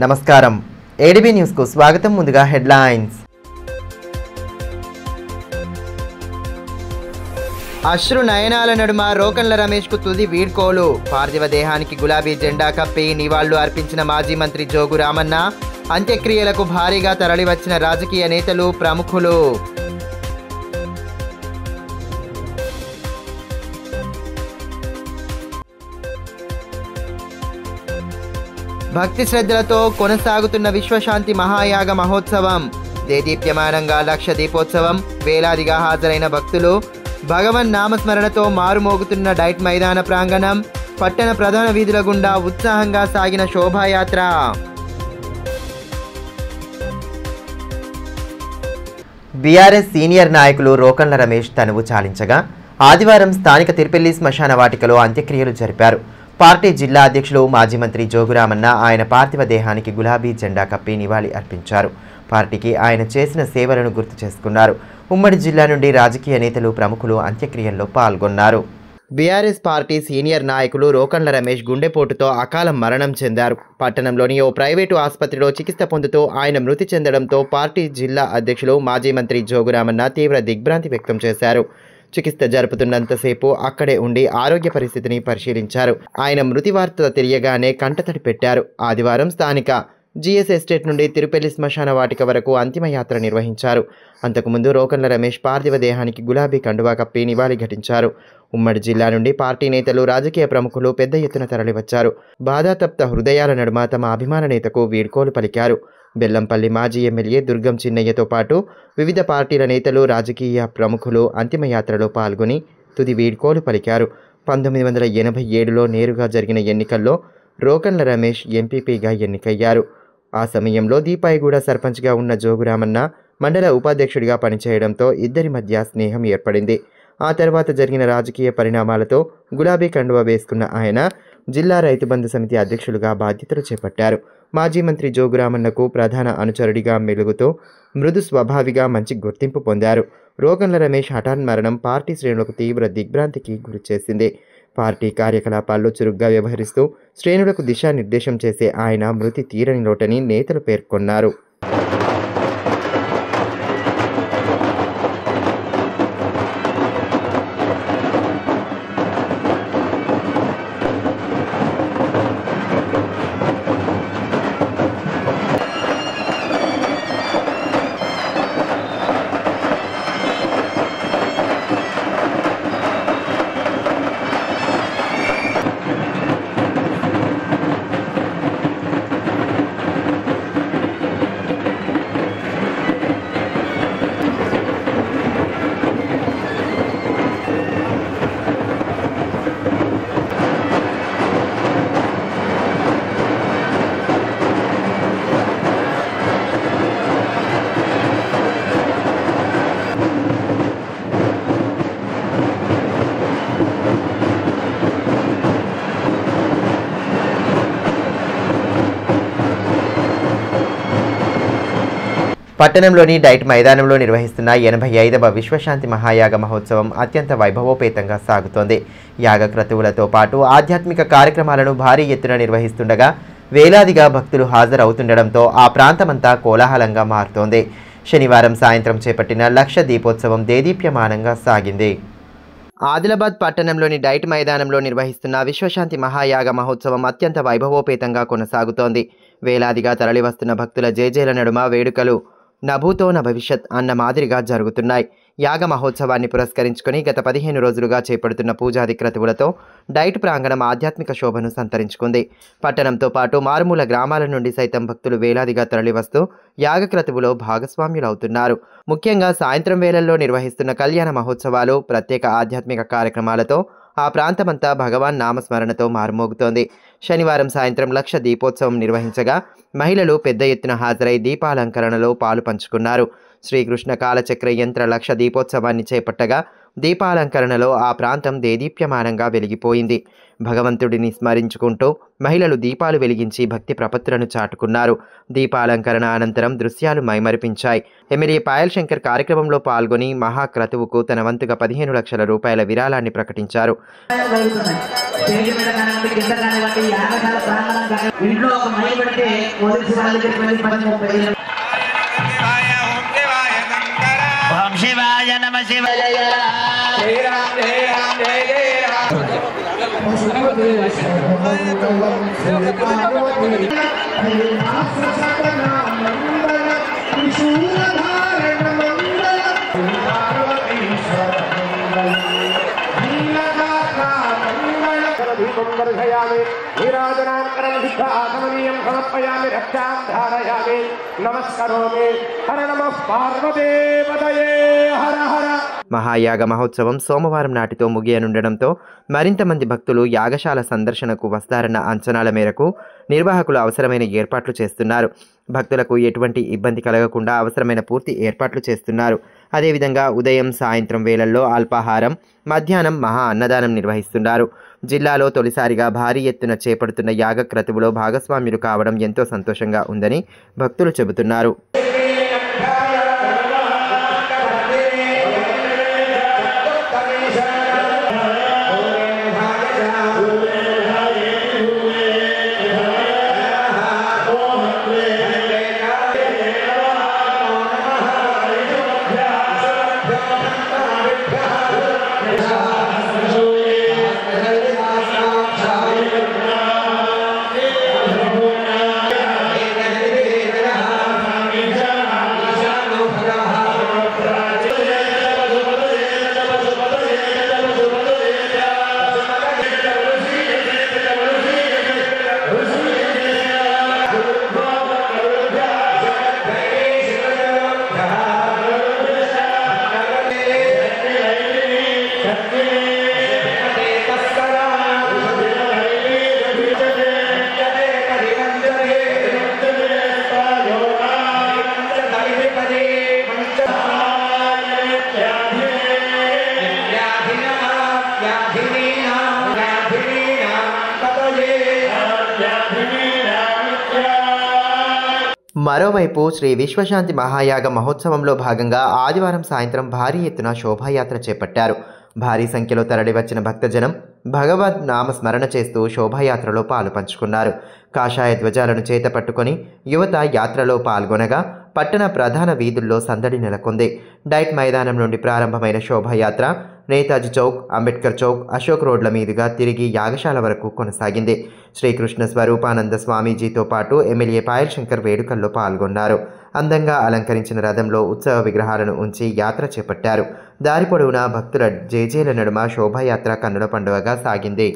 నమస్కారం ADB news కు స్వాగతం. ముందుగా హెడ్లైన్స్. అశ్రు నయనాల నడుమ రోకన్ల రమేష్ కు తుది వీడ్కోలు. పార్థివ దేహానికి గులాబీ జెండా కప్పి నివాళులు అర్పించిన మాజీ మంత్రి జోగు రామన్న. అంత్యక్రియలకు భారీగా తరలివచ్చిన రాజకీయ నేతలు, ప్రముఖులు. భక్తి శ్రద్ధలతో కొనసాగుతున్న విశ్వశాంతి మహాయాగ మహోత్సవం. దేదీప్యమానంగా లక్ష దీపోత్సవం. వేలాదిగా హాజరైన భక్తులు. భగవన్ నామస్మరణతో మారుమోగుతున్న డైట్ మైదాన ప్రాంగణం. పట్టణ ప్రధాన వీధుల గుండా ఉత్సాహంగా సాగిన శోభాయాత్ర. బీఆర్ఎస్ సీనియర్ నాయకులు రోకన్ల రమేష్ తనువు చాలించగా ఆదివారం స్థానిక తిరుపెల్లి శ్మశాన వాటికలో అంత్యక్రియలు జరిపారు. పార్టీ జిల్లా అధ్యక్షులు మాజీ మంత్రి జోగురామన్న ఆయన పార్థివ దేహానికి గులాబీ జెండా కప్పి నివాళి అర్పించారు. పార్టీకి ఆయన చేసిన సేవలను గుర్తు చేసుకున్నారు. ఉమ్మడి జిల్లా నుండి రాజకీయ నేతలు, ప్రముఖులు అంత్యక్రియల్లో పాల్గొన్నారు. బీఆర్ఎస్ పార్టీ సీనియర్ నాయకులు రోకన్ల రమేష్ గుండెపోటుతో అకాల మరణం చెందారు. పట్టణంలోని ఓ ప్రైవేటు ఆసుపత్రిలో చికిత్స పొందుతూ ఆయన మృతి చెందడంతో పార్టీ జిల్లా అధ్యక్షులు మాజీ మంత్రి జోగురామన్న తీవ్ర దిగ్భ్రాంతి వ్యక్తం చేశారు. చికిత్స జరుపుతున్నంతసేపు అక్కడే ఉండి ఆరోగ్య పరిస్థితిని పరిశీలించారు. ఆయన మృతి వార్త తెలియగానే కంటతడి పెట్టారు. ఆదివారం స్థానిక జీఎస్ ఎస్టేట్ నుండి తిరుపెల్లి శ్మశాన వాటిక వరకు అంతిమయాత్ర నిర్వహించారు. అంతకుముందు రోకన్ల రమేష్ పార్థివ దేహానికి గులాబీ కండువా కప్పి నివాళి ఘటించారు. ఉమ్మడి జిల్లా నుండి పార్టీ నేతలు, రాజకీయ ప్రముఖులు పెద్ద ఎత్తున తరలివచ్చారు. బాధాతప్త హృదయాల నడుమ తమ అభిమాన నేతకు వీడ్కోలు పలికారు. బెల్లంపల్లి మాజీ ఎమ్మెల్యే దుర్గం చిన్నయ్యతో పాటు వివిధ పార్టీల నేతలు, రాజకీయ ప్రముఖులు అంతిమయాత్రలో పాల్గొని తుది వీడ్కోలు పలికారు. 1987లో నేరుగా జరిగిన ఎన్నికల్లో రోకన్ల రమేష్ ఎంపీపీగా ఎన్నికయ్యారు. ఆ సమయంలో దీపాయిగూడ సర్పంచ్గా ఉన్న జోగురామన్న మండల ఉపాధ్యక్షుడిగా పనిచేయడంతో ఇద్దరి మధ్య స్నేహం ఏర్పడింది. ఆ తర్వాత జరిగిన రాజకీయ పరిణామాలతో గులాబీ కండువా వేసుకున్న ఆయన జిల్లా రైతు బంధు సమితి అధ్యక్షులుగా బాధ్యతలు చేపట్టారు. మాజీ మంత్రి జోగురామన్నకు ప్రధాన అనుచరుడిగా మెలుగుతూ మృదు స్వభావిగా మంచి గుర్తింపు పొందారు. రోకన్ల రమేష్ హఠాన్మరణం పార్టీ శ్రేణులకు తీవ్ర దిగ్భ్రాంతికి గురిచేసింది. పార్టీ కార్యకలాపాల్లో చురుగ్గా వ్యవహరిస్తూ శ్రేణులకు దిశానిర్దేశం చేసే ఆయన మృతి తీరని లోటని నేతలు పేర్కొన్నారు. పట్టణంలోని డైట్ మైదానంలో నిర్వహిస్తున్న 85వ విశ్వశాంతి మహాయాగ మహోత్సవం అత్యంత వైభవోపేతంగా సాగుతోంది. యాగ క్రతువులతో పాటు ఆధ్యాత్మిక కార్యక్రమాలను భారీ ఎత్తున నిర్వహిస్తుండగా వేలాదిగా భక్తులు హాజరవుతుండడంతో ఆ ప్రాంతమంతా కోలాహలంగా మారుతోంది. శనివారం సాయంత్రం చేపట్టిన లక్ష దీపోత్సవం దేదీప్యమానంగా సాగింది. ఆదిలాబాద్ పట్టణంలోని డైట్ మైదానంలో నిర్వహిస్తున్న విశ్వశాంతి మహాయాగ మహోత్సవం అత్యంత వైభవోపేతంగా కొనసాగుతోంది. వేలాదిగా తరలివస్తున్న భక్తుల జేజేల నడుమ వేడుకలు నభూతో న భవిష్యత్ అన్న మాదిరిగా జరుగుతున్నాయి. యాగ మహోత్సవాన్ని పురస్కరించుకొని గత 15 రోజులుగా చేపడుతున్న పూజాది క్రతువులతో డైట్ ప్రాంగణం ఆధ్యాత్మిక శోభను సంతరించుకుంది. పట్టణంతో పాటు మారుమూల గ్రామాల నుండి సైతం భక్తులు వేలాదిగా తరలివస్తూ యాగ క్రతువులో భాగస్వామ్యులవుతున్నారు. ముఖ్యంగా సాయంత్రం వేళల్లో నిర్వహిస్తున్న కళ్యాణ మహోత్సవాలు, ప్రత్యేక ఆధ్యాత్మిక కార్యక్రమాలతో ఆ ప్రాంతమంతా భగవాన్ నామస్మరణతో మారుమోగుతోంది. శనివారం సాయంత్రం లక్ష దీపోత్సవం నిర్వహించగా మహిళలు పెద్ద ఎత్తున హాజరై దీపాలంకరణలో పాలు పంచుకున్నారు. శ్రీకృష్ణ కాలచక్ర యంత్ర లక్ష దీపోత్సవాన్ని చేపట్టగా దీపాలంకరణలో ఆ ప్రాంతం దేదీప్యమానంగా వెలిగిపోయింది. భగవంతుడిని స్మరించుకుంటూ మహిళలు దీపాలు వెలిగించి భక్తి ప్రపత్తులను చాటుకున్నారు. దీపాలంకరణ అనంతరం దృశ్యాలు మైమరిపించాయి. ఎమ్మెల్యే పాయల్ శంకర్ కార్యక్రమంలో పాల్గొని మహాక్రతువుకు తన వంతుగా 15 లక్షల రూపాయల విరాళాన్ని ప్రకటించారు. శివాయ నమ శివాయ జయ రామ జయ రామ జయ జయ రామ మహాయాగ మహోత్సవం సోమవారం నాటితో ముగియనుండడంతో మరింత మంది భక్తులు యాగశాల సందర్శనకు వస్తారన్న అంచనాల మేరకు నిర్వాహకులు అవసరమైన ఏర్పాట్లు చేస్తున్నారు. భక్తులకు ఎటువంటి ఇబ్బంది కలగకుండా అవసరమైన పూర్తి ఏర్పాట్లు చేస్తున్నారు. అదేవిధంగా ఉదయం సాయంత్రం వేళల్లో అల్పాహారం, మధ్యాహ్నం మహా అన్నదానం నిర్వహిస్తున్నారు. జిల్లాలో తొలిసారిగా భారీ ఎత్తున చేపడుతున్న యాగ క్రతువులో భాగస్వామ్యులు కావడం ఎంతో సంతోషంగా ఉందని భక్తులు చెబుతున్నారు. మరోవైపు శ్రీ విశ్వశాంతి మహాయాగ మహోత్సవంలో భాగంగా ఆదివారం సాయంత్రం భారీ ఎత్తున శోభాయాత్ర చేపట్టారు. భారీ సంఖ్యలో తరలివచ్చిన భక్తజనం భగవద్ నామస్మరణ చేస్తూ శోభాయాత్రలో పాలు పంచుకున్నారు. కాషాయ ధ్వజాలను చేత పట్టుకొని యువత యాత్రలో పాల్గొనగా పట్టణ ప్రధాన వీధుల్లో సందడి నెలకొంది. డైట్ మైదానం నుండి ప్రారంభమైన శోభాయాత్ర నేతాజీ చౌక్, అంబేద్కర్ చౌక్, అశోక్ రోడ్ల మీదుగా తిరిగి యాగశాల వరకు కొనసాగింది. శ్రీకృష్ణ స్వరూపానంద స్వామీజీతో పాటు ఎమ్మెల్యే పాయల్ శంకర్ వేడుకల్లో పాల్గొన్నారు. అందంగా అలంకరించిన రథంలో ఉత్సవ విగ్రహాలను ఉంచి యాత్ర చేపట్టారు. దారి పొడవునా భక్తుల జేజేల నడుమ శోభాయాత్ర కన్నుల పండుగగా సాగింది.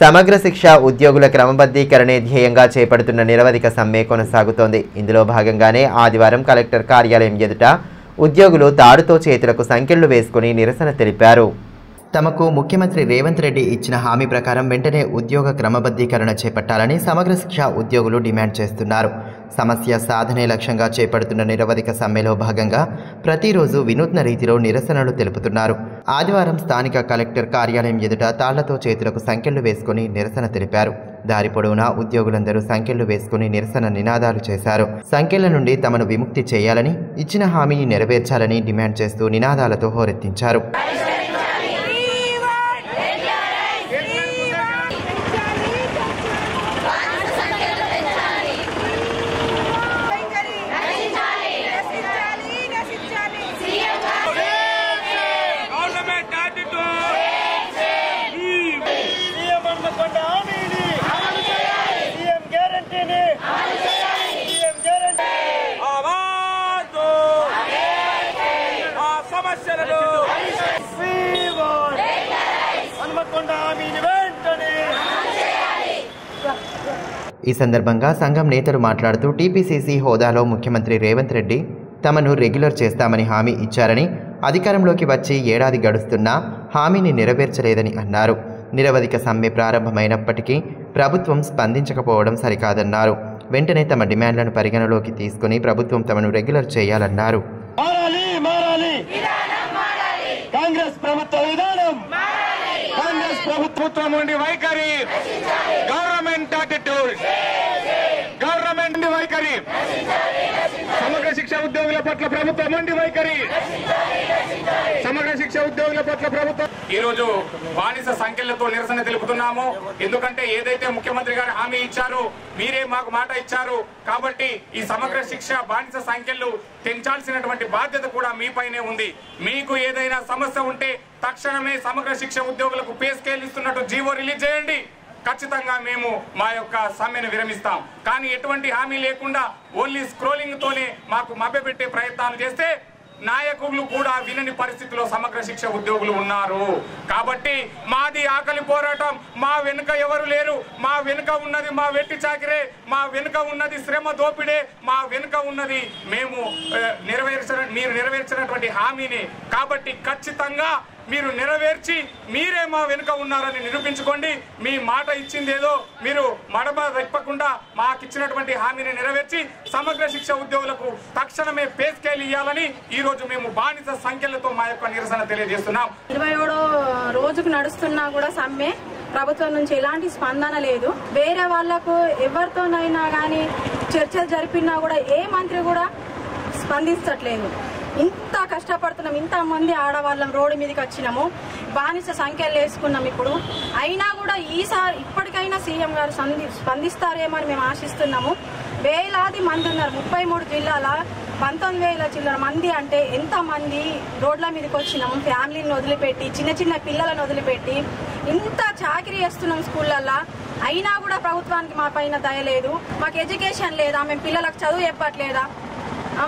సమగ్ర శిక్ష ఉద్యోగుల క్రమబద్ధీకరణే ధ్యేయంగా చేపడుతున్న నిరవధిక సమ్మె కొనసాగుతోంది. ఇందులో భాగంగానే ఆదివారం కలెక్టర్ కార్యాలయం ఎదుట ఉద్యోగులు తాడుతో చేతులకు సంకెళ్లు వేసుకుని నిరసన తెలిపారు. తమకు ముఖ్యమంత్రి రేవంత్ రెడ్డి ఇచ్చిన హామీ ప్రకారం వెంటనే ఉద్యోగ క్రమబద్ధీకరణ చేపట్టాలని సమగ్ర శిక్ష ఉద్యోగులు డిమాండ్ చేస్తున్నారు. సమస్య సాధనే లక్ష్యంగా చేపడుతున్న నిరవధిక సమ్మెలో భాగంగా ప్రతిరోజు వినూత్న రీతిలో నిరసనలు తెలుపుతున్నారు. ఆదివారం స్థానిక కలెక్టర్ కార్యాలయం ఎదుట తాళ్లతో చేతులకు సంకెళ్లు వేసుకుని నిరసన తెలిపారు. దారి పొడవునా ఉద్యోగులందరూ సంకెళ్లు వేసుకుని నిరసన నినాదాలు చేశారు. సంకెళ్ల నుండి తమను విముక్తి చేయాలని, ఇచ్చిన హామీని నెరవేర్చాలని డిమాండ్ చేస్తూ నినాదాలతో హోరెత్తించారు. ఈ సందర్భంగా సంఘం నేతలు మాట్లాడుతూ టీపీసీసీ హోదాలో ముఖ్యమంత్రి రేవంత్ రెడ్డి తమను రెగ్యులర్ చేస్తామని హామీ ఇచ్చారని, అధికారంలోకి వచ్చి ఏడాది గడుస్తున్నా హామీని నెరవేర్చలేదని అన్నారు. నిరవధిక సమ్మె ప్రారంభమైనప్పటికీ ప్రభుత్వం స్పందించకపోవడం సరికాదన్నారు. వెంటనే తమ డిమాండ్లను పరిగణలోకి తీసుకుని ప్రభుత్వం తమను రెగ్యులర్ చేయాలన్నారు. కాంగ్రెస్ ప్రభుత్వ విధానం, కాంగ్రెస్ ప్రభుత్వం నుండి వైఖరి, గవర్నమెంట్ యాటిట్యూడ్, గవర్నమెంట్ వైఖరి, సమగ్ర శిక్ష ఉద్యోగుల పట్ల ప్రభుత్వం నుండి వైఖరి, సమగ్ర శిక్ష ఉద్యోగుల పట్ల ప్రభుత్వం. ఈ రోజు బానిస సంఖ్యలతో నిరసన తెలుపుతున్నాము. ఎందుకంటే ఏదైతే ముఖ్యమంత్రి గారు హామీ ఇచ్చారో, మీరే మాకు మాట ఇచ్చారు కాబట్టి ఈ సమగ్ర శిక్ష బానిస సంఖ్యలు తెంచాల్సినటువంటి బాధ్యత కూడా మీపైనే ఉంది. మీకు ఏదైనా సమస్య ఉంటే తక్షణమే సమగ్ర శిక్ష ఉద్యోగులకు పే స్కేల్ ఇస్తున్నట్టు జీవో రిలీజ్ చేయండి. ఖచ్చితంగా మేము మా యొక్క సమ్మెను విరమిస్తాం. కానీ ఎటువంటి హామీ లేకుండా ఓన్లీ స్క్రోలింగ్ తోనే మాకు మభ్యపెట్టే ప్రయత్నాలు చేస్తే నాయకులు కూడా వినని పరిస్థితిలో సమగ్ర శిక్ష ఉద్యోగులు ఉన్నారు. కాబట్టి మాది ఆకలి పోరాటం, మా వెనుక ఎవరు లేరు, మా వెనుక ఉన్నది మా వెట్టి చాకిరే, మా వెనుక ఉన్నది శ్రమ దోపిడే, మా వెనుక ఉన్నది మేము మీరు నెరవేర్చినటువంటి హామీని. కాబట్టి ఖచ్చితంగా మీరు నెరవేర్చి మీరే మా వెనుక ఉన్నారని నిరూపించుకోండి. మీ మాట ఇచ్చిందేదో మీరు మడమ తిప్పకుండా మాకిచ్చినటువంటి హామీని నెరవేర్చి సమగ్ర శిక్ష ఉద్యోగులకు తక్షణమే పే స్కేల్ ఇవ్వాలని ఈ రోజు మేము బానిస సంఖ్యలతో మా యొక్క నిరసన తెలియజేస్తున్నాం. 27వ రోజుకు నడుస్తున్నా కూడా సమ్మె, ప్రభుత్వం నుంచి ఎలాంటి స్పందన లేదు. వేరే వాళ్లకు ఎవరితోనైనా కానీ చర్చలు జరిపినా కూడా ఏ మంత్రి కూడా స్పందించట్లేదు. ఇంత కష్టపడుతున్నాం, ఇంతమంది ఆడవాళ్ళం రోడ్డు మీదకి వచ్చినాము, బానిస సంఖ్యలు వేసుకున్నాం. ఇప్పుడు అయినా కూడా ఈసారి ఇప్పటికైనా సీఎం గారు స్పందిస్తారేమో అని మేము ఆశిస్తున్నాము. వేలాది మంది ఉన్నారు, 33 జిల్లాల 19,000 చిల్లర మంది. అంటే ఎంతమంది రోడ్ల మీదకి వచ్చినాము, ఫ్యామిలీని వదిలిపెట్టి, చిన్న చిన్న పిల్లలను వదిలిపెట్టి ఇంత చాకరీ చేస్తున్నాం స్కూళ్ళల్లో. అయినా కూడా ప్రభుత్వానికి మా పైన దయ లేదు. మాకు ఎడ్యుకేషన్ లేదా, మేము పిల్లలకు చదువు చెప్పట్లేదా,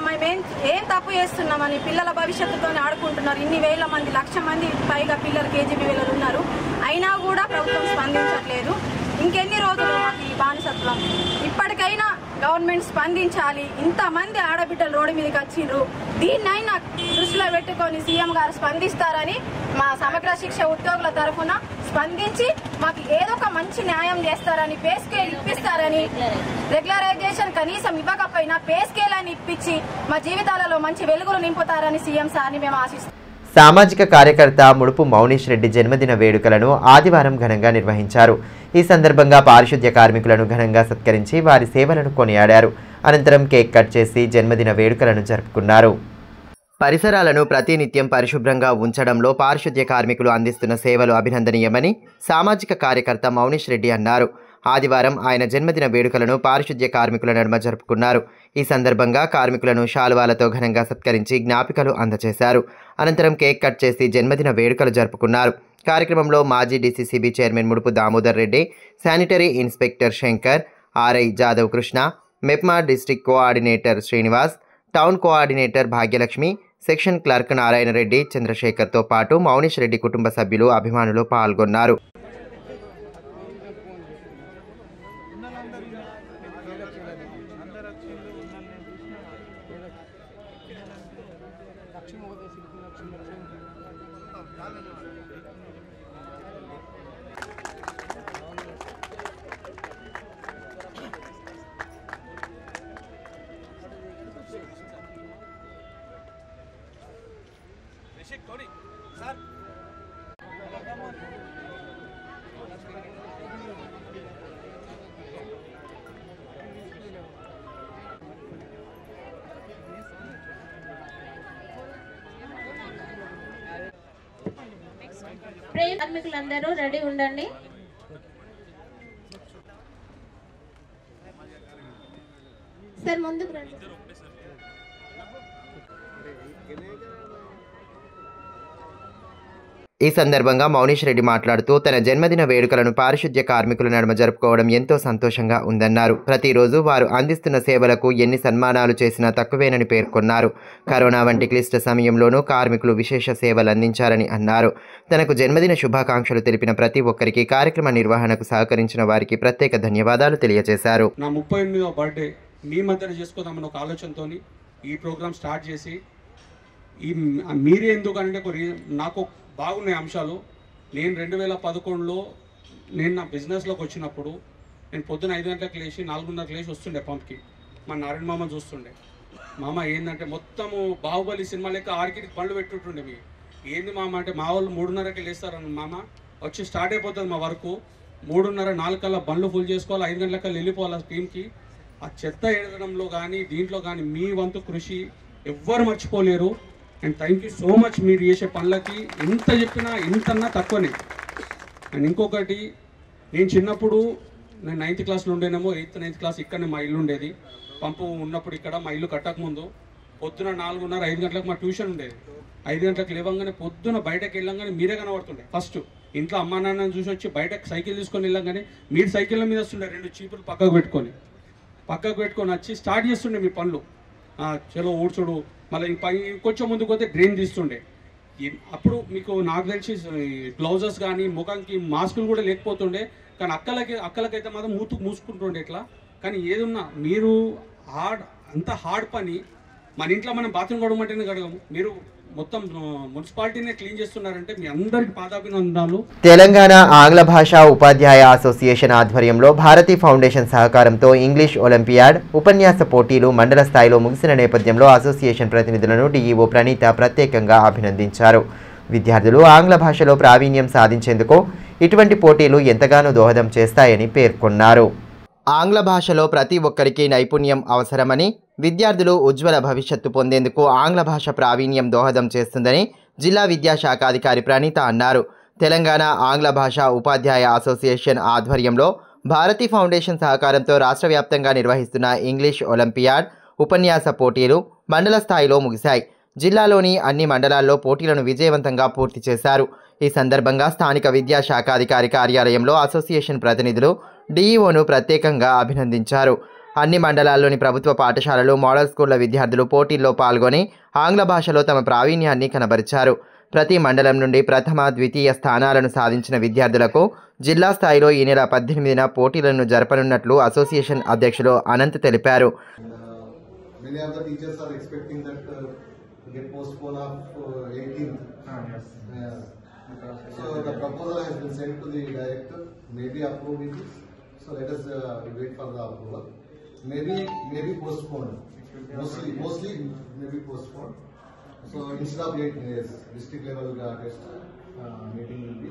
మేము ఏం తప్పు చేస్తున్నామని పిల్లల భవిష్యత్తుతో ఆడుకుంటున్నారు. ఇన్ని వేల మంది, 1,00,000 మంది పైగా పిల్లలు కేజీబీ పిల్లలు ఉన్నారు. అయినా కూడా ప్రభుత్వం స్పందించట్లేదు. ఇంకెన్ని రోజులు మాకు ఈ బానిసత్వం? ఇప్పటికైనా గవర్నమెంట్ స్పందించాలి. ఇంతమంది ఆడబిడ్డలు రోడ్డు మీదకి వచ్చిండ్రు, దీన్నైనా దృష్టిలో పెట్టుకొని సీఎం గారు స్పందిస్తారని మా సమగ్ర శిక్ష ఉద్యోగుల తరఫున స్పందించి మాకు ఏదో ఒక మంచి న్యాయం చేస్తారని, పే స్కేల్ ఇప్పిస్తారని, రెగ్యులరైజేషన్ కనీసం ఇవ్వకపోయినా పే స్కేల్ అని ఇప్పించి మా జీవితాలలో మంచి వెలుగులు నింపుతారని సీఎం సార్ని మేము ఆశిస్తాం. సామాజిక కార్యకర్త ముడుపు మౌనీష్ రెడ్డి జన్మదిన వేడుకలను ఆదివారం ఘనంగా నిర్వహించారు. ఈ సందర్భంగా పారిశుద్ధ్య కార్మికులను ఘనంగా సత్కరించి వారి సేవలను కొనియాడారు. అనంతరం కేక్ కట్ చేసి జన్మదిన వేడుకలను జరుపుకున్నారు. పరిసరాలను ప్రతినిత్యం పరిశుభ్రంగా ఉంచడంలో పారిశుద్ధ్య కార్మికులు అందిస్తున్న సేవలు అభినందనీయమని సామాజిక కార్యకర్త మౌనీష్ రెడ్డి అన్నారు. ఆదివారం ఆయన జన్మదిన వేడుకలను పారిశుద్ధ్య కార్మికుల నడుమ జరుపుకున్నారు. ఈ సందర్భంగా కార్మికులను శాలువాలతో ఘనంగా సత్కరించి జ్ఞాపికలు అందజేశారు. అనంతరం కేక్ కట్ చేసి జన్మదిన వేడుకలు జరుపుకున్నారు. కార్యక్రమంలో మాజీ DCCB chairman Mudupu Damodar Reddy, sanitary inspector Shankar, RI Jadhav Krishna, MEPMA district coordinator Srinivas, town coordinator Bhagyalakshmi, section clerk Narayana Reddy, చంద్రశేఖర్తో పాటు మౌనీష్ రెడ్డి కుటుంబ సభ్యులు, అభిమానులు పాల్గొన్నారు. కార్మికులందరూ రెడీ ఉండండి. సార్ ముందుకు రండి. ఈ సందర్భంగా మౌనీష్ రెడ్డి మాట్లాడుతూ తన జన్మదిన వేడుకలను పారిశుద్ధ్య కార్మికుల నడుమ జరుపుకోవడం ఎంతో సంతోషంగా ఉందన్నారు. ప్రతిరోజు వారు అందిస్తున్న సేవలకు ఎన్ని సన్మానాలు చేసినా తక్కువేనని పేర్కొన్నారు. కరోనా వంటి క్లిష్ట సమయంలోనూ కార్మికులు విశేష సేవలు అందించారని అన్నారు. తనకు జన్మదిన శుభాకాంక్షలు తెలిపిన ప్రతి ఒక్కరికి కార్యక్రమ నిర్వహణకు సహకరించిన వారికి ప్రత్యేక ధన్యవాదాలు తెలియజేశారు. నా 38వ బర్త్డే మీ మధ్యన చేసుకోదామని ఒక ఆలోచనతో ఈ ప్రోగ్రామ్ స్టార్ట్ చేసి మీరే ఎందుకంటే నాకు బాగున్నాయి అంశాలు. నేను 2011లో నేను నా బిజినెస్లోకి వచ్చినప్పుడు నేను పొద్దున 5 గంటలకు లేచి 4:30 లేచి వస్తుండే పంప్కి. మా నారాయణ మామ చూస్తుండే. మామ ఏంటంటే మొత్తము బాహుబలి సినిమా లెక్క ఆడికి పళ్ళు పెట్టుతుండే. మీ ఏంది మామ అంటే మా వాళ్ళు 3:30కి లేస్తారని మామ వచ్చి స్టార్ట్ అయిపోతుంది మా వరకు. 3:30 4 కల్లా బండ్లు ఫుల్ చేసుకోవాలి, 5 గంటలకల్లా వెళ్ళిపోవాలి టీంకి. ఆ చెత్త ఎడగడంలో కానీ దీంట్లో కానీ మీ వంతు కృషి ఎవ్వరు మర్చిపోలేరు. And thank you so much. మీరు చేసే పనులకి ఎంత చెప్పినా ఎంతన్నా తక్కువనే. అండ్ ఇంకొకటి, నేను చిన్నప్పుడు నేను 9th క్లాస్లో ఉండేనేమో, 8th 9th క్లాస్ ఇక్కడనే మా ఇల్లు ఉండేది. పంపు ఉన్నప్పుడు ఇక్కడ మా ఇల్లు కట్టకముందు పొద్దున 4:30 5 గంటలకు మా ట్యూషన్ ఉండేది. 5 గంటలకు లేవంగానే పొద్దున బయటకు వెళ్ళంగానే మీరే కనబడుతుండే. ఫస్ట్ ఇంట్లో అమ్మా నాన్నని చూసి వచ్చి బయటకు సైకిల్ తీసుకొని వెళ్ళంగానే మీరు సైకిళ్ళ మీద వస్తుండే, 2 చీపులు పక్కకు పెట్టుకొని వచ్చి స్టార్ట్ చేస్తుండే మీ పనులు. చలో ఊడ్చుడు, మళ్ళీ కొంచెం ముందుకు పోతే డ్రైన్ తీస్తుండే. అప్పుడు మీకు నాకు తెలిసి గ్లౌజెస్ కానీ ముఖానికి మాస్కులు కూడా లేకపోతుండే. కానీ అక్కలకైతే మాత్రం మూసుకుంటుండే ఇట్లా. కానీ ఏదున్నా మీరు అంత హార్డ్ పని. మన ఇంట్లో మనం బాత్రూమ్ కడగమంటేనే కడగము, మీరు మొత్తం మున్సిపాలిటీనే క్లీన్ చేస్తున్నారంటే మీ అందరికి పాదాభినందనాలు. తెలంగాణ ఆంగ్ల భాషా ఉపాధ్యాయ అసోసియేషన్ ఆధ్వర్యంలో భారతీ ఫౌండేషన్ సహకారంతో ఇంగ్లీష్ ఒలింపియాడ్ ఉపన్యాస పోటీలు మండల స్థాయిలో ముగిసిన నేపథ్యంలో అసోసియేషన్ ప్రతినిధులను డీఈఓ ప్రణీత ప్రత్యేకంగా అభినందించారు. విద్యార్థులు ఆంగ్ల భాషలో ప్రావీణ్యం సాధించేందుకు ఇటువంటి పోటీలు ఎంతగానో దోహదం చేస్తాయని పేర్కొన్నారు. ఆంగ్ల భాషలో ప్రతి ఒక్కరికి నైపుణ్యం అవసరమని, విద్యార్థులు ఉజ్వల భవిష్యత్తు పొందేందుకు ఆంగ్ల భాష ప్రావీణ్యం దోహదం చేస్తుందని జిల్లా విద్యాశాఖాధికారి ప్రణీత అన్నారు. తెలంగాణ ఆంగ్ల భాషా ఉపాధ్యాయ అసోసియేషన్ ఆధ్వర్యంలో భారతీ ఫౌండేషన్ సహకారంతో రాష్ట్ర వ్యాప్తంగా నిర్వహిస్తున్న ఇంగ్లీష్ ఒలింపియాడ్ ఉపన్యాస పోటీలు మండల స్థాయిలో ముగిశాయి. జిల్లాలోని అన్ని మండలాల్లో పోటీలను విజయవంతంగా పూర్తి చేశారు. ఈ సందర్భంగా స్థానిక విద్యాశాఖాధికారి కార్యాలయంలో అసోసియేషన్ ప్రతినిధులు డీఈఓను ప్రత్యేకంగా అభినందించారు. అన్ని మండలాల్లోని ప్రభుత్వ పాఠశాలలు, మోడల్ స్కూళ్ల విద్యార్థులు పోటీల్లో పాల్గొని ఆంగ్ల భాషలో తమ ప్రావీణ్యాన్ని కనబరిచారు. ప్రతి మండలం నుండి ప్రథమ, ద్వితీయ స్థానాలను సాధించిన విద్యార్థులకు జిల్లా స్థాయిలో ఈ నెల 18న పోటీలను జరపనున్నట్లు అసోసియేషన్ అధ్యక్షులు అనంత్ తెలిపారు. So the proposal has been sent to the director, maybe approved it. So let us wait for the approval. Maybe postponed. Mostly maybe postponed. So instead of 8 days, district level test meeting will be.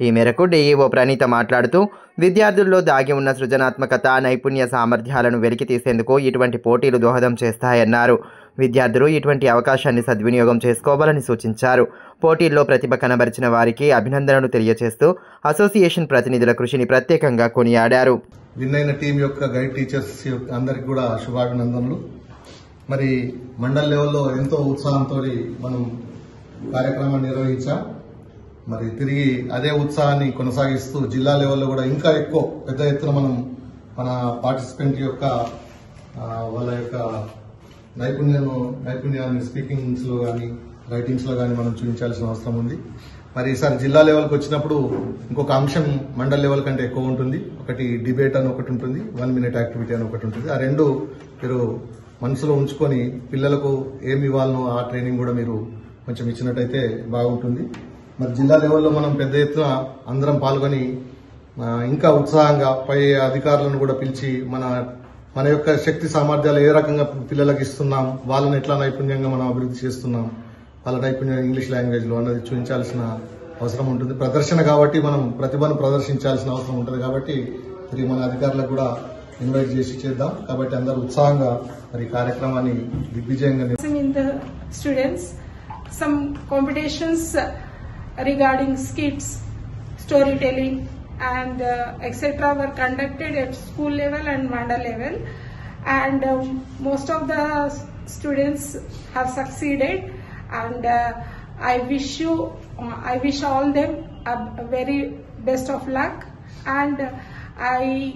ఈ మేరకు DEO Praneetha మాట్లాడుతూ విద్యార్థుల్లో దాగి ఉన్న సృజనాత్మకత, నైపుణ్య సామర్థ్యాలను వెలికి తీసేందుకు ఇటువంటి పోటీలు దోహదం చేస్తాయన్నారు. విద్యార్థులు ఇటువంటి అవకాశాన్ని సద్వినియోగం చేసుకోవాలని సూచించారు. పోటీల్లో ప్రతిభ కనబరిచిన వారికి అభినందనలు తెలియజేస్తూ అసోసియేషన్ ప్రతినిధుల కృషిని ప్రత్యేకంగా కొనియాడారు. విన్ అయిన టీం యొక్క గైడ్ టీచర్స్ అందరికి కూడా శుభాభినందనలు. మరి మండల్ లెవెల్లో ఎంతో ఉత్సాహంతో మనం కార్యక్రమాన్ని నిర్వహించాం. మరి తిరిగి అదే ఉత్సాహాన్ని కొనసాగిస్తూ జిల్లా లెవెల్లో కూడా ఇంకా ఎక్కువ పెద్ద ఎత్తున మనం మన పార్టిసిపెంట్ యొక్క వాళ్ళ యొక్క నైపుణ్యాన్ని స్పీకింగ్స్ లో కానీ రైటింగ్స్ లో కానీ మనం చూపించాల్సిన అవసరం ఉంది. మరి ఈసారి జిల్లా లెవెల్కి వచ్చినప్పుడు ఇంకొక అంశం మండల్ లెవెల్ కంటే ఎక్కువ ఉంటుంది. ఒకటి డిబేట్ అని ఒకటి ఉంటుంది, 1 minute యాక్టివిటీ అని ఒకటి ఉంటుంది. ఆ రెండు మీరు మనసులో ఉంచుకొని పిల్లలకు ఏమి ఇవ్వాలనో ఆ ట్రైనింగ్ కూడా మీరు కొంచెం ఇచ్చినట్టయితే బాగుంటుంది. మరి జిల్లా లెవెల్లో మనం పెద్ద ఎత్తున అందరం పాల్గొని ఇంకా ఉత్సాహంగా పై అధికారులను కూడా పిలిచి మన యొక్క శక్తి సామర్థ్యాలు ఏ రకంగా పిల్లలకు ఇస్తున్నాం, వాళ్ళని ఎట్లా నైపుణ్యంగా మనం అభివృద్ధి చేస్తున్నాం, వాళ్ళ నైపుణ్యం ఇంగ్లీష్ లాంగ్వేజ్ లో అన్నది చూపించాల్సిన అవసరం ఉంటుంది. ప్రదర్శన కాబట్టి మనం ప్రతిభను ప్రదర్శించాల్సిన అవసరం ఉంటుంది. కాబట్టి మరి మన అధికారులకు కూడా ఇన్వైట్ చేసి చేద్దాం. కాబట్టి అందరూ ఉత్సాహంగా మరి కార్యక్రమాన్ని దిగ్విజయంగా in the students some competitions regarding skits, storytelling and etc. were conducted at school level and mandal level, and most of the students have succeeded, and I wish all them a very best of luck, and I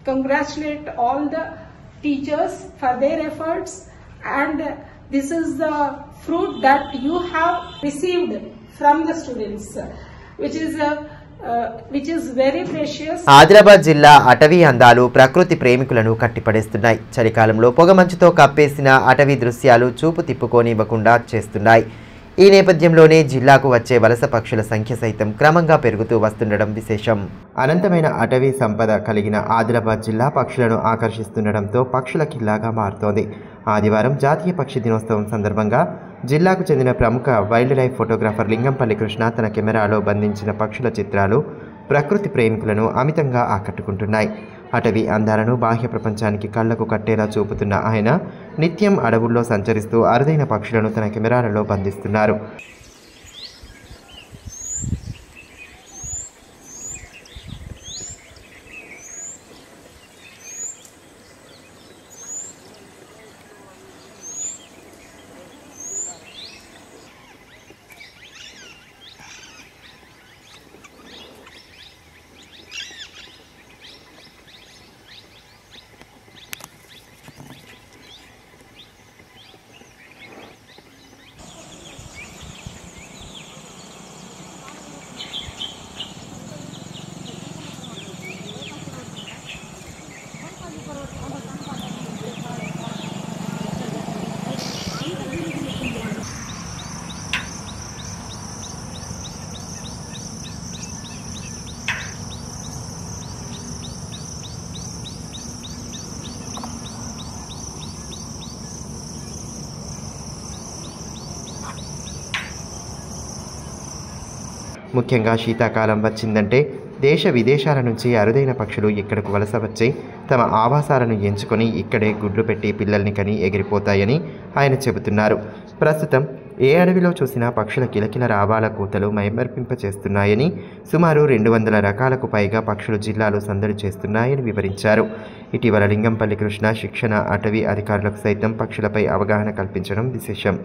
congratulate all the teachers for their efforts, and this is the fruit that you have received from the students, which is very precious. Adilabad జిల్లా అటవీ అందాలు ప్రకృతి ప్రేమికులను కట్టిపడేస్తున్నాయి. చలికాలంలో పొగమంచుతో కప్పేసిన అటవీ దృశ్యాలు చూపు తిప్పుకోనివ్వకుండా చేస్తున్నాయి. ఈ నేపథ్యంలోనే జిల్లాకు వచ్చే వలస పక్షుల సంఖ్య సైతం క్రమంగా పెరుగుతూ వస్తుండడం విశేషం. అనంతమైన అటవీ సంపద కలిగిన ఆదిలాబాద్ జిల్లా పక్షులను ఆకర్షిస్తుండడంతో పక్షుల కిల్లాగా మారుతోంది. ఆదివారం జాతీయ పక్షి దినోత్సవం సందర్భంగా జిల్లాకు చెందిన ప్రముఖ wildlife photographer Lingampalli Krishna తన కెమెరాలో బంధించిన పక్షుల చిత్రాలు ప్రకృతి ప్రేమికులను అమితంగా ఆకట్టుకుంటున్నాయి. అటవీ అందాలను బాహ్య ప్రపంచానికి కళ్లకు కట్టేలా చూపుతున్న ఆయన నిత్యం అడవుల్లో సంచరిస్తూ అరుదైన పక్షులను తన కెమెరాలలో బంధిస్తున్నారు. ముఖ్యంగా శీతాకాలం వచ్చిందంటే దేశ విదేశాల నుంచి అరుదైన పక్షులు ఇక్కడకు వలస వచ్చి తమ ఆవాసాలను ఎంచుకొని ఇక్కడే గుడ్లు పెట్టి పిల్లల్ని కని ఎగిరిపోతాయని ఆయన చెబుతున్నారు. ప్రస్తుతం ఏ అడవిలో చూసినా పక్షుల కిలకిల రావాల కూతలు మైమర్పింపచేస్తున్నాయని, సుమారు 200 రకాలకు పైగా పక్షులు జిల్లాలో సందడి చేస్తున్నాయని వివరించారు. ఇటీవల లింగంపల్లి కృష్ణ శిక్షణ అటవీ అధికారులకు సైతం పక్షులపై అవగాహన కల్పించడం విశేషం.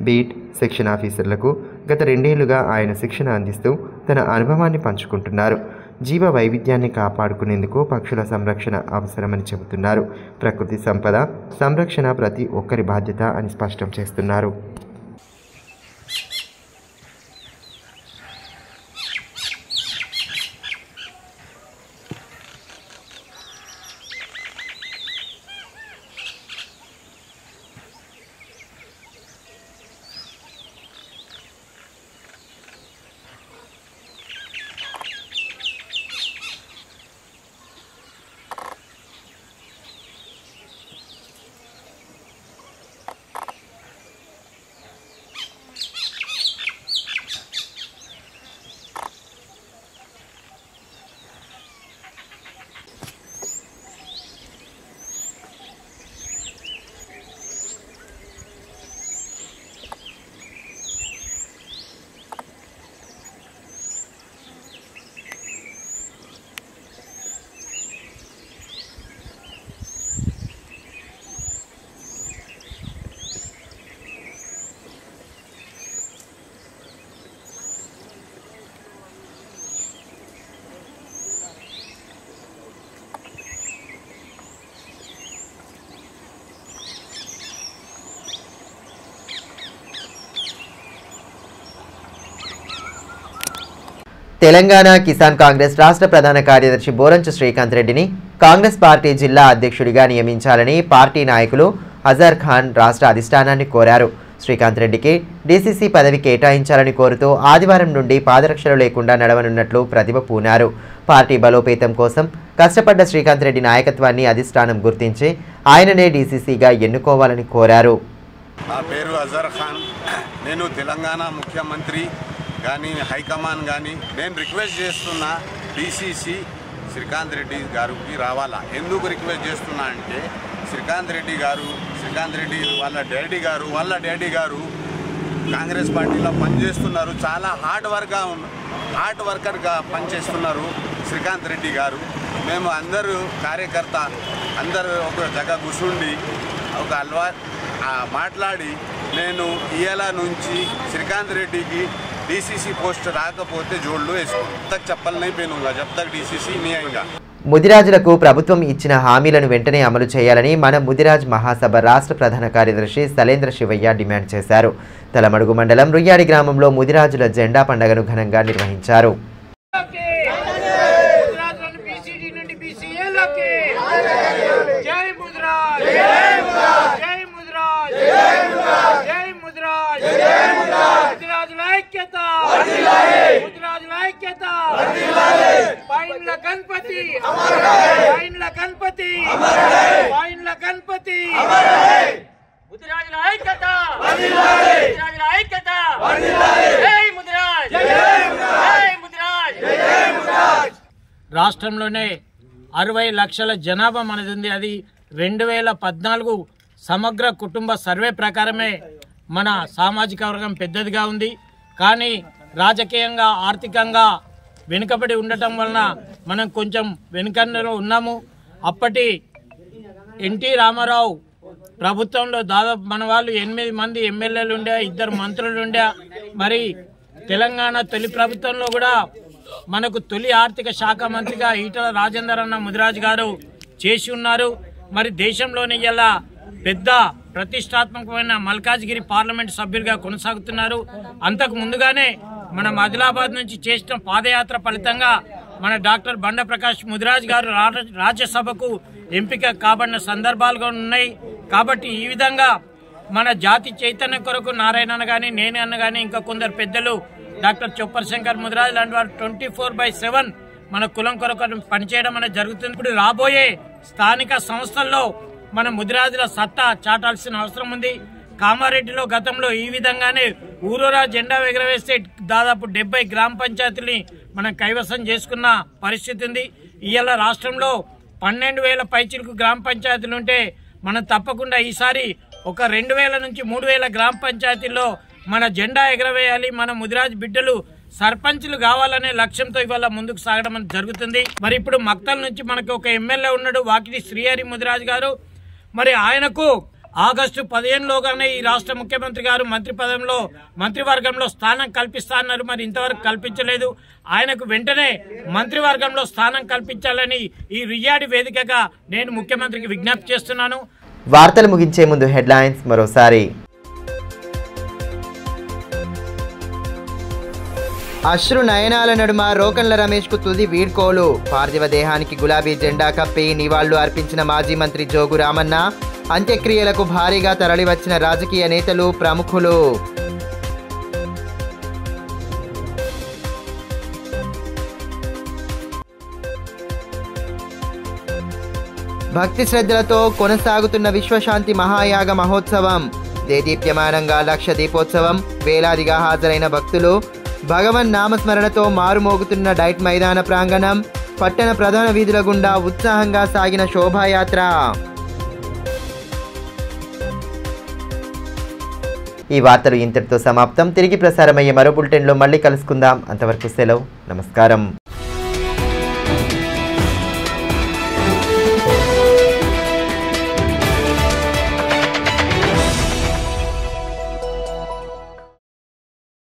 బీట్ సెక్షన్ ఆఫీసర్లకు గత 2 ఏళ్లుగా ఆయన శిక్షణ అందిస్తూ తన అనుభవాన్ని పంచుకుంటున్నారు. జీవ వైవిధ్యాన్ని కాపాడుకునేందుకు పక్షుల సంరక్షణ అవసరమని చెబుతున్నారు. ప్రకృతి సంపద సంరక్షణ ప్రతి ఒక్కరి బాధ్యత అని స్పష్టం చేస్తున్నారు. తెలంగాణ కిసాన్ కాంగ్రెస్ రాష్ట్ర ప్రధాన కార్యదర్శి బోరంచు శ్రీకాంత్ రెడ్డిని కాంగ్రెస్ పార్టీ జిల్లా అధ్యక్షుడిగా నియమించాలని పార్టీ నాయకులు అజర్ ఖాన్ రాష్ట్ర అధిష్టానాన్ని కోరారు. శ్రీకాంత్ రెడ్డికి డీసీసీ పదవి కేటాయించాలని కోరుతూ ఆదివారం నుండి పాదరక్షలు లేకుండా నడవనున్నట్లు ప్రతిభ పూనారు. పార్టీ బలోపేతం కోసం కష్టపడ్డ శ్రీకాంత్ రెడ్డి నాయకత్వాన్ని అధిష్టానం గుర్తించి ఆయననే డీసీసీగా ఎన్నుకోవాలని కోరారు. నా పేరు అజర్ ఖాన్. నేను తెలంగాణ ముఖ్యమంత్రి కానీ హైకమాండ్ కానీ నేను రిక్వెస్ట్ చేస్తున్నా డీసీసీ శ్రీకాంత్ రెడ్డి గారికి రావాలా. ఎందుకు రిక్వెస్ట్ చేస్తున్నా అంటే శ్రీకాంత్ రెడ్డి వాళ్ళ డాడీ గారు కాంగ్రెస్ పార్టీలో పనిచేస్తున్నారు. చాలా హార్డ్ వర్కర్గా పనిచేస్తున్నారు శ్రీకాంత్ రెడ్డి గారు. మేము అందరూ కార్యకర్త అందరూ ఒక జగ కూర్చుండి ఒక మాట్లాడి నేను ఇవాళ నుంచి శ్రీకాంత్ రెడ్డికి डीसीसी पोस्ट రాకపోతే జోళ్ళు వేసుకుంటా చెప్పలనే పేనుగా జబ్తక్ డీసీసీ నియంగా ముదిరాజులకు ప్రభుత్వం ఇచ్చిన హామీలను వెంటనే అమలు చేయాలని మన ముదిరాజ్ మహాసభ రాష్ట్ర ప్రధాన కార్యదర్శి సలేంద్ర శివయ్య డిమాండ్ చేశారు. తలమడుగు మండలం రుయ్యాడి గ్రామంలో ముదిరాజుల జెండా పండుగను ఘనంగా నిర్వహించారు. రాష్ట్రంలోనే 60 లక్షల జనాభా మనది ఉంది. అది 2014 సమగ్ర కుటుంబ సర్వే ప్రకారమే మన సామాజిక వర్గం పెద్దదిగా ఉంది. కానీ రాజకీయంగా ఆర్థికంగా వెనుకబడి ఉండటం వలన మనం కొంచెం వెనుకలో ఉన్నాము. అప్పటి ఎన్టీ రామారావు ప్రభుత్వంలో దాదాపు మన వాళ్ళు 8 మంది ఎమ్మెల్యేలు ఉండే, 2 మంత్రులు ఉండే. మరి తెలంగాణ తొలి ప్రభుత్వంలో కూడా మనకు తొలి ఆర్థిక శాఖ మంత్రిగా ఈటల రాజేందర్ అన్న ముదిరాజు గారు చేసి ఉన్నారు. మరి దేశంలోనే ఇలా పెద్ద ప్రతిష్టాత్మకమైన మల్కాజ్గిరి పార్లమెంట్ సభ్యులుగా కొనసాగుతున్నారు. అంతకు ముందుగానే మనం ఆదిలాబాద్ నుంచి చేసిన పాదయాత్ర ఫలితంగా మన డాక్టర్ బండ ప్రకాష్ ముదిరాజ్ గారు రాజ్యసభకు ఎంపిక కాబడిన సందర్భాలు ఉన్నాయి. కాబట్టి ఈ విధంగా మన జాతి చైతన్య కొరకు నారాయణ గాని నేనే అన్న గాని ఇంకా కొందరు పెద్దలు డాక్టర్ చొప్పర్ శంకర్ ముదిరాజ్ లాంటి వారు 24/7 మన కులం కొరకు పనిచేయడం అనేది జరుగుతుంది. ఇప్పుడు రాబోయే స్థానిక సంస్థల్లో మన ముదిరాజుల సత్తా చాటాల్సిన అవసరం ఉంది. కామారెడ్డిలో గతంలో ఈ విధంగానే ఊరూరా జెండా ఎగరవేస్తే దాదాపు 70 గ్రామ పంచాయతీలని మనం కైవసం చేసుకున్న పరిస్థితి ఉంది. ఇవాళ రాష్ట్రంలో 12,000 పైచిలకు గ్రామ పంచాయతీలు ఉంటే మనం తప్పకుండా ఈసారి ఒక 2,000 నుంచి 3,000 గ్రామ పంచాయతీల్లో మన జెండా ఎగరవేయాలి. మన ముదిరాజ్ బిడ్డలు సర్పంచ్లు కావాలనే లక్ష్యంతో ఇవాళ ముందుకు సాగడం జరుగుతుంది. మరి ఇప్పుడు మక్తల్ నుంచి మనకు ఒక ఎమ్మెల్యే ఉన్నాడు, వాకిటి శ్రీహరి ముదిరాజ్ గారు. మరి ఆయనకు ఆగస్టు 15లోగానే ఈ రాష్ట్ర ముఖ్యమంత్రి గారు మంత్రివర్గంలో స్థానం కల్పిస్తా అన్నారు. మరి ఇంతవరకు కల్పించలేదు. ఆయనకు వెంటనే మంత్రివర్గంలో స్థానం కల్పించాలని ఈ రుయ్యాడి వేదికగా నేను ముఖ్యమంత్రికి విజ్ఞప్తి చేస్తున్నాను. వార్తలు ముగించే ముందు హెడ్లైన్స్ మరోసారి. అశ్రు నయనాల నడుమ రోకన్ల రమేష్ కు తుది వీడ్కోలు. పార్థివ దేహానికి గులాబీ జెండా కప్పి నివాళులు అర్పించిన మాజీ మంత్రి జోగు రామన్న. అంత్యక్రియలకు భారీగా తరలివచ్చిన రాజకీయ నేతలు, ప్రముఖులు. భక్తి శ్రద్ధలతో కొనసాగుతున్న విశ్వశాంతి మహాయాగ మహోత్సవం. దేదీప్యమానంగా లక్ష దీపోత్సవం. వేలాదిగా హాజరైన భక్తులు. భగవన్ నామస్మరణతో మారుమోగుతున్న డైట్ మైదాన ప్రాంగణం. పట్టణ ప్రధాన వీధుల గుండా ఉత్సాహంగా సాగిన శోభాయాత్ర. ఈ వార్తలు ఇంతటితో సమాప్తం. తిరిగి ప్రసారమయ్యే మరో బులెటిన్లో మళ్ళీ కలుసుకుందాం. అంతవరకు సెలవు. నమస్కారం.